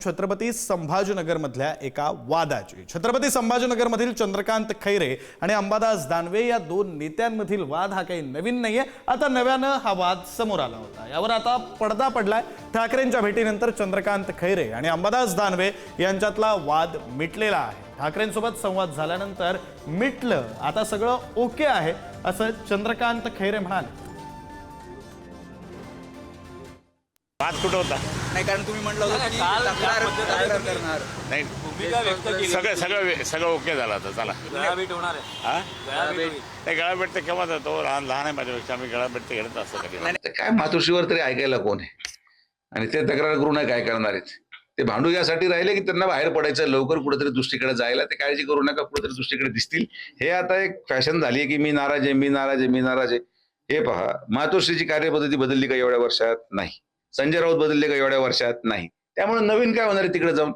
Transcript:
छत्रपती संभाजीनगरमधल्या एका वादाची। छत्रपती संभाजीनगरमधील चंद्रकांत खैरे आणि अंबादास दानवे या दोन नेत्यांमधील वाद हा काही नवीन नाहीये। आता नव्यानं हा वाद समोर आला होता। यावर आता पडदा पडलाय। ठाकरेंच्या भेटीनंतर चंद्रकांत खैरे आणि अंबादास दानवे यांच्यातला वाद मिटलेला आहे। ठाकरेंसोबत संवाद झाल्यानंतर मिटलं, आता सगळं ओके आहे असं चंद्रकांत खैरे म्हणाले। वाद कुठं होता? नाही, कारण तुम्ही म्हटलं होतं की तक्रार करणार नाही, भूमिका व्यक्त केली. सगळं ओके झालं आता। चला गळाभेट होणार आहे. हा गळाभेट. ते गळाभेट तर केव्हा जातो? लहान आहे माझ्यापेक्षा, आम्ही गळाभेट तर घेत असतो कधी। तर काय मातोश्रीवर तरी ऐकायला कोण आहे? आणि ते तक्रार करू नये काय करणार आहेत? ते भांडू यासाठी राहिले की त्यांना बाहेर पडायचं, लवकर कुठेतरी दृष्टीकडे जायला। ते काळजी करू नका, कुठेतरी दृष्टीकडे दिसतील। हे आता एक फॅशन झाली की मी नाराज आहे, मी नाराज आहे, मी नाराज आहे। हे पहा, मातोश्रीची कार्यपद्धती बदलली का एवढ्या वर्षात? नाही। संजय राऊत बदलले का एवढ्या वर्षात? नाही। त्यामुळे नवीन काय होणार आहे तिकडे जाऊन?